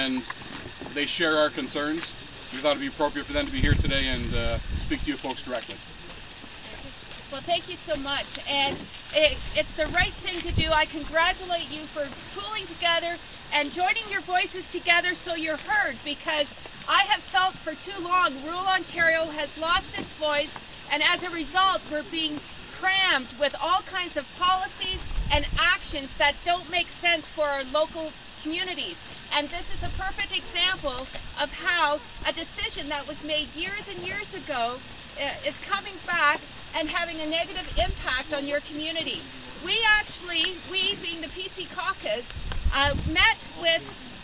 and they share our concerns. We thought it would be appropriate for them to be here today and speak to you folks directly. Well, thank you so much, and it's the right thing to do. I congratulate you for pooling together and joining your voices together so you're heard, because I have felt for too long rural Ontario has lost its voice, and as a result we're being crammed with all kinds of policies and actions that don't make sense for our local communities. And this is a perfect example of how a decision that was made years and years ago is coming back and having a negative impact on your community. We being the PC caucus, met with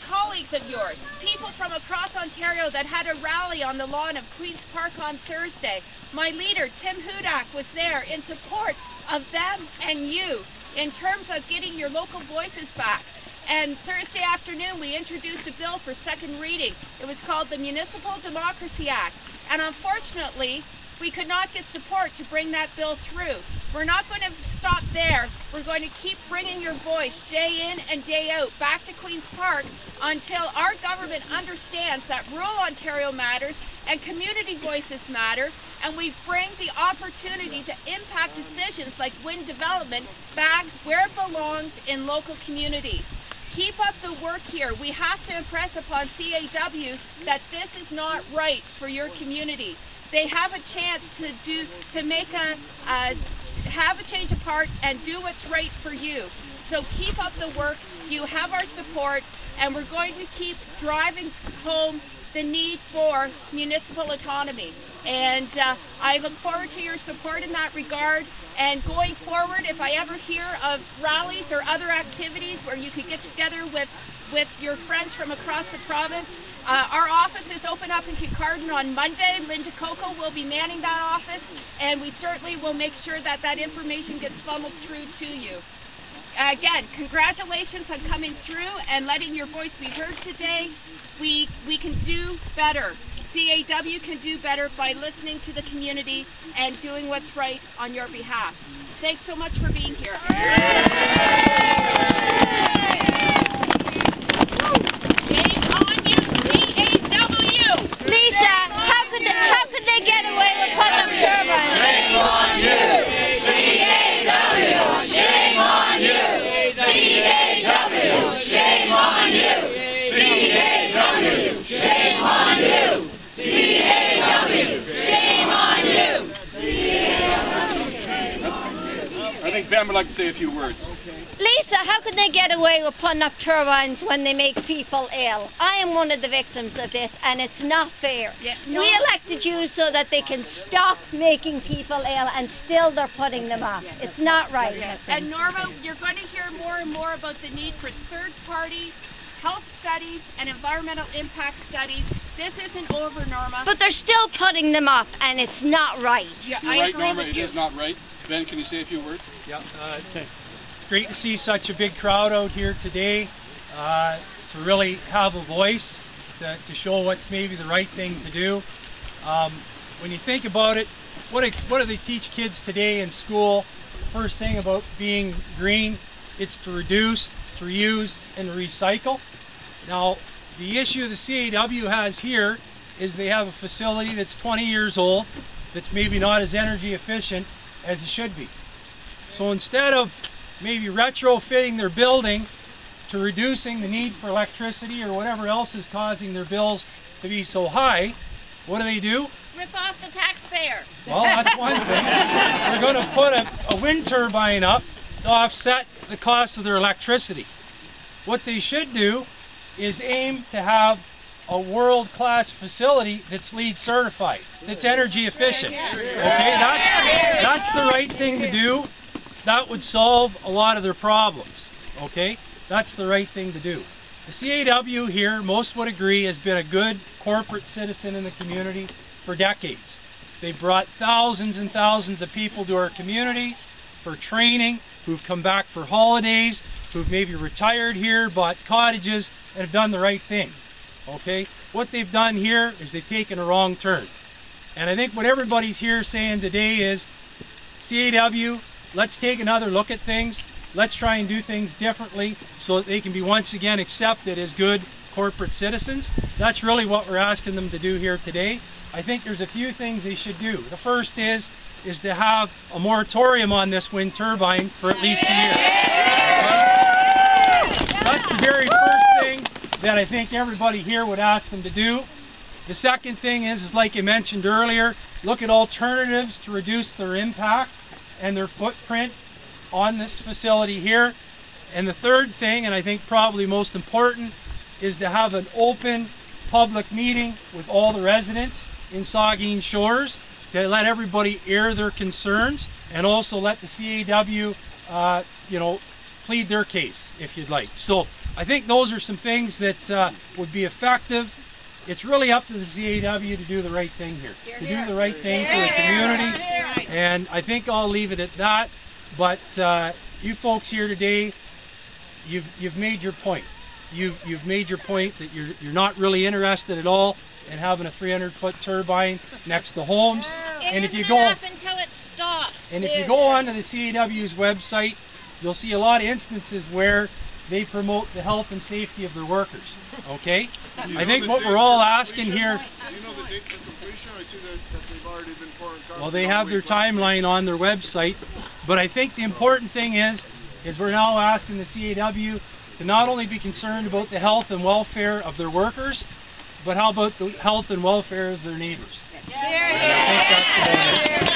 colleagues of yours, people from across Ontario that had a rally on the lawn of Queen's Park on Thursday. My leader, Tim Hudak, was there in support of them and you in terms of getting your local voices back. And Thursday afternoon we introduced a bill for second reading. It was called the Municipal Democracy Act, and unfortunately we could not get support to bring that bill through. We're not going to stop there. We're going to keep bringing your voice day in and day out back to Queen's Park until our government understands that rural Ontario matters and community voices matter, and we bring the opportunity to impact decisions like wind development back where it belongs in local communities. Keep up the work here. We have to impress upon CAW that this is not right for your community. They have a chance to make have a change of heart and do what's right for you. So keep up the work. You have our support, and we're going to keep driving home the need for municipal autonomy. And I look forward to your support in that regard. And going forward, if I ever hear of rallies or other activities where you could get together with your friends from across the province, our office is open up in Kincardine on Monday. Linda Coco will be manning that office, and we certainly will make sure that that information gets funneled through to you. Again, congratulations on coming through and letting your voice be heard today. We can do better. CAW can do better by listening to the community and doing what's right on your behalf. Thanks so much for being here. Ben would like to say a few words. Lisa, how can they get away with putting up turbines when they make people ill? I am one of the victims of this, and it's not fair. Yeah, no. We elected you so that they can stop making people ill, and still they're putting them up. It's not right. Yes. And Norma, you're going to hear more and more about the need for third-party health studies and environmental impact studies. This isn't over, Norma. But they're still putting them up, and it's not right. Yeah, you're I right, agree Norma, with it you. is not right. Ben, can you say a few words? Yeah, it's great to see such a big crowd out here today, to really have a voice, to show what's maybe the right thing to do. When you think about it, what do they teach kids today in school? First thing about being green, it's to reduce, it's to reuse, and recycle. Now, the issue the CAW has here is they have a facility that's 20 years old, that's maybe not as energy efficient as it should be. So instead of maybe retrofitting their building to reducing the need for electricity or whatever else is causing their bills to be so high, what do? Rip off the taxpayer. Well, that's one thing. They're going to put a wind turbine up to offset the cost of their electricity. What they should do is aim to have a world-class facility that's LEED certified, that's energy efficient. Okay, that's the right thing to do. That would solve a lot of their problems. Okay, that's the right thing to do. The CAW here, most would agree, has been a good corporate citizen in the community for decades. They've brought thousands and thousands of people to our communities for training, who've come back for holidays, who've maybe retired here, bought cottages, and have done the right thing. Okay, what they've done here is they've taken a wrong turn. And I think what everybody's here saying today is, CAW, let's take another look at things. Let's try and do things differently so that they can be once again accepted as good corporate citizens. That's really what we're asking them to do here today. I think there's a few things they should do. The first is to have a moratorium on this wind turbine for at least a year. Okay? That's the very first thing that I think everybody here would ask them to do. The second thing is like I mentioned earlier, look at alternatives to reduce their impact and their footprint on this facility here. And the third thing, and I think probably most important, is to have an open public meeting with all the residents in Saugeen Shores to let everybody air their concerns, and also let the CAW plead their case if you'd like. So I think those are some things that would be effective. It's really up to the CAW to do the right thing here, to do the right thing for the community, and I think I'll leave it at that. But you folks here today, you've made your point. You've made your point that you're not really interested at all in having a 300-foot turbine next to homes. And if you go up until it stops. And if you go onto the CAW's website, you'll see a lot of instances where they promote the health and safety of their workers. Okay? I think what we're all asking here. Do you know the date for completion? I see that they've already been pouring concrete. Well, they have their timeline on their website, but I think the important thing is we're now asking the CAW to not only be concerned about the health and welfare of their workers, but how about the health and welfare of their neighbors? I think that's about it.